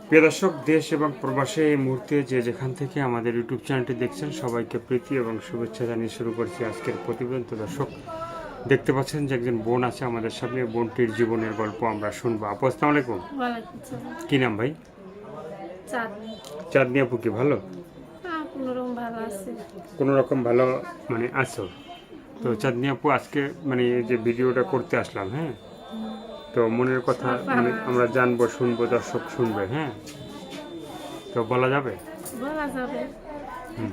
প্রিয় দর্শক, দেশ এবং প্রবাসে এই মুহূর্তে যে যেখান থেকে আমাদের ইউটিউব চ্যানেলটি দেখছেন সবাইকে প্রীতি এবং শুভেচ্ছা জানিয়ে শুরু করছি আজকের প্রতিবেদন। তো দর্শক, দেখতে পাচ্ছেন যে একজন বোন আছে আমাদের সামনে। বোনটির জীবনের গল্প আমরা শুনবো। আপু, আসসালামু আলাইকুম। ওয়ালাইকুম সালাম। কি নাম ভাই? চাঁদনি। চাঁদনি আপু কি ভালো? কোনোরকম ভালো আছে। কোনো রকম ভালো মানে আছো? তো চাঁদনি আপু, আজকে মানে এই যে ভিডিওটা করতে আসলাম, হ্যাঁ, তো মনের কথা মানে আমরা জানবো, শুনবো, দর্শক শুনবে, হ্যাঁ, তো বলা যাবে? বলা যাবে। হুম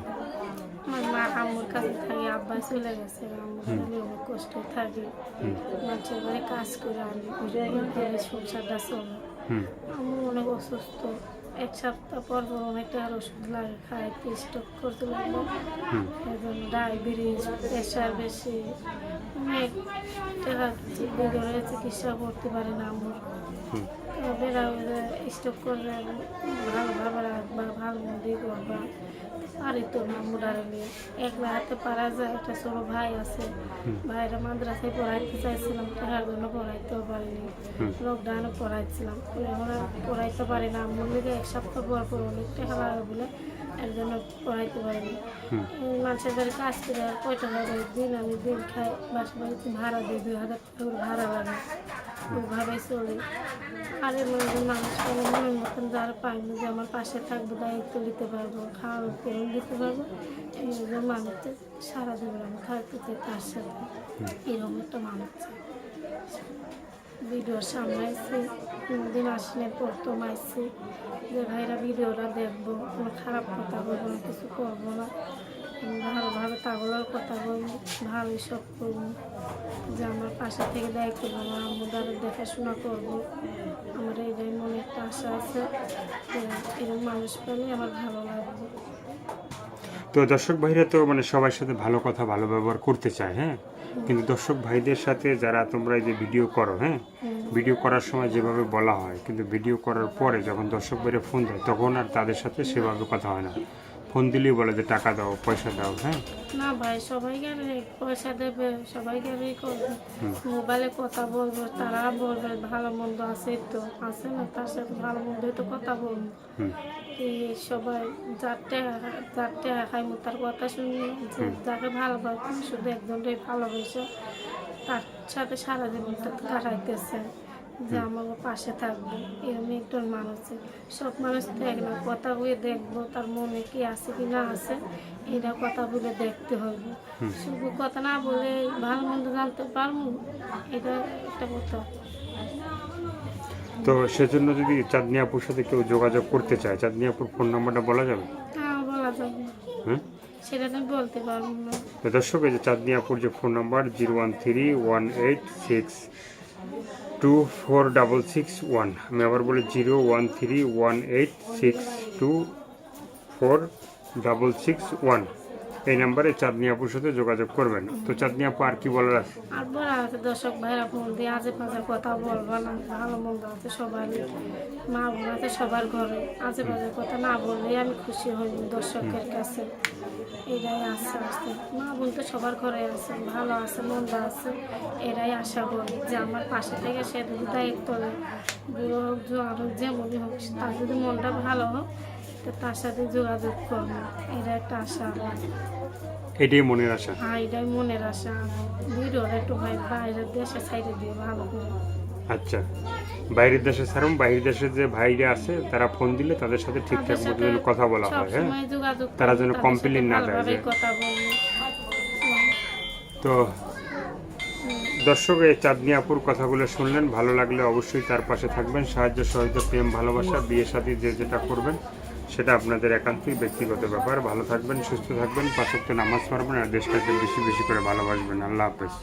আমার মা আম্মুর কাছে থাকি, আব্বা চলে গেছে, আম্মুর জন্য অনেক কষ্ট থাকি। হুম মানুষের বাড়ি কাজ করে আনি, সংসারটা চলে। হুম আম্মু অনেক অসুস্থ। এক সপ্তাহ পর পর অনেক টাকার ওষুধ লাগে, খাইতে স্টক করতে লাগলো। হুম এখন ডায়াবেটিস, প্রেশার বেশি, অনেক টাকা বিঘরে চিকিৎসা করতে পারে না আম্মুর। হুম বেড়া স্টক করবে, ভালোভাবে রাখবা, ভালো মন্দির করবা, পারি তো না মুডারে নিয়ে একলা হাতে পারা যায়। একটা ছোট ভাই আছে, ভাইরা মাদ্রাসায় পড়াইতে চাইছিলাম, টাকার জন্য পড়াইতেও পারিনি। লকডাউনে পড়াইছিলাম, এখন আর পড়াইতে পারি না। আম্মুর লিগে এক সপ্তাহ পর পর অনেক টাকা লাগে বলে এর জন্য পড়াইতে পারিনি। মানুষের বাড়ি কাজ করে আর কয়টা লাগে, দিন আমি দিন খাই, বাসা বাড়িতে ভাড়া দিই, 2000 টাকা ভাড়া লাগে, ওইভাবেই চলি। আর এর মধ্যে মানুষ মনের মতন যারা পাইনি যে আমার পাশে থাকবো, দায়িত্ব নিতে পারবো, খাওয়ার উপকরণ দিতে পারবো, এই জন্য মানুষের সারা জীবন আমি থাকতে চাই তার সাথে। এরকম একটা মানুষ চাই। ভিডিওর সামনে আসছি, কোনোদিন আসলে প্রথম আসছি যে ভাইরা ভিডিওটা দেখবো, কোনো খারাপ কথা বলবো না, কিছু করবো না, ভালোভাবে তাগুলোর কথা বলবো, ভালোই সব করবো, যে আমার পাশে থেকে দায়িত্ব নেবো, আমাদের দেখাশোনা করবো। আমার এইটাই মনে একটা আশা আছে যে এরকম মানুষ পেলে আমার ভালো লাগবে। তো দর্শক ভাইরা তো মানে সবার সাথে ভালো কথা, ভালো ব্যবহার করতে চায়, হ্যাঁ, কিন্তু দর্শক ভাইদের সাথে যারা তোমরা এই যে ভিডিও করো, হ্যাঁ, ভিডিও করার সময় যেভাবে বলা হয়, কিন্তু ভিডিও করার পরে যখন দর্শক ভাইরা ফোন দেয় তখন আর তাদের সাথে সেভাবে কথা হয় না। ফোন দিলেই বলে যে টাকা দাও, পয়সা দাও, হ্যাঁ। না ভাই, সবাইকে পয়সা দেবে, সবাইকে করবে, মোবাইলে কথা বলবো, তারা বলবে ভালো মন্দ আছে, তো আছে না, তার সাথে ভালো মন্দ তো কথা বলবো। কি সবাই যারটে খাইমো তার কথা শুনি, যাকে ভালোবাসে শুধু একজনটাই ভালোবেসে তার সাথে সারা জীবনটা কাটাইতেছে, যে আমার পাশে থাকবো, এরকম একজন মানুষ। সব মানুষ দেখ না, কথা বলে দেখবো তার মনে কি আছে কি না আছে, এটা কথা বলে দেখতে হবে। শুধু কথা না বলে ভালো মন্দ জানতে পারবো, এটা একটা কথা। তো সেজন্য যদি চাঁদনি আপুর সাথে কেউ যোগাযোগ করতে চায়, চাঁদনি আপুর ফোন নাম্বারটা বলা যাবে? হ্যাঁ, বলা যাবে না, হ্যাঁ, সেটা আমি বলতে পারবো না। তো দর্শক, এই যে চাঁদনি আপুর যে ফোন নাম্বার 01318624661, আমি আবার বলি 01318624661, এই নাম্বারে চাঁদনি আপুর সাথে যোগাযোগ করবেন। তো চাঁদনি আপু, আর কি বলার আছে? আর বলা আছে দর্শক ভাইরা ফোন দিয়ে আজে বাজে কথা বলবো না, ভালো মন্দ আছে সবার, মা বোন আছে সবার ঘরে, আজে বাজে কথা না বললেই আমি খুশি হই দর্শকের কাছে। এরাই আশা আছে, মা বোন তো সবার ঘরে আছে, ভালো আছে মন্দ আছে, এরাই আশা করি যে আমার পাশে থেকে সে যদি দায়িত্ব নেয়, বুড়ো হোক জোয়ান হোক যেমনই হোক, তার যদি মনটা ভালো হোক তো তার সাথে যোগাযোগ করবো, এটা একটা আশা আমার। এটাই মনের আশা। হ্যাঁ, এটাই মনের আশা। ভিডিওটা একটু ভাই বাইরের দেশে সাইডে দিয়ে ভালো করে। আচ্ছা, বাইরের দেশে ছাড়ুন, বাইরের দেশে যে ভাইরা আছে তারা ফোন দিলে তাদের সাথে ঠিকঠাক মতো যেন কথা বলা হয়, হ্যাঁ, সবসময় যোগাযোগ তারা করবো, যেন তাদের কমপ্লেন সাথে না দেয় ভালোভাবে যে। কথা বলবো। তো দর্শক, এই চাঁদনি আপুর কথাগুলো শুনলেন, ভালো লাগলে অবশ্যই তার পাশে থাকবেন। সাহায্য সহযোগিতা, প্রেম, ভালোবাসা, বিয়ে শাদী যে যেটা করবেন সেটা আপনাদের একান্তই ব্যক্তিগত ব্যাপার। ভালো থাকবেন, সুস্থ থাকবেন, 5 ওয়াক্ত নামাজ পড়বেন আর দেশটাকে বেশি বেশি করে ভালোবাসবেন। আল্লাহ হাফেজ।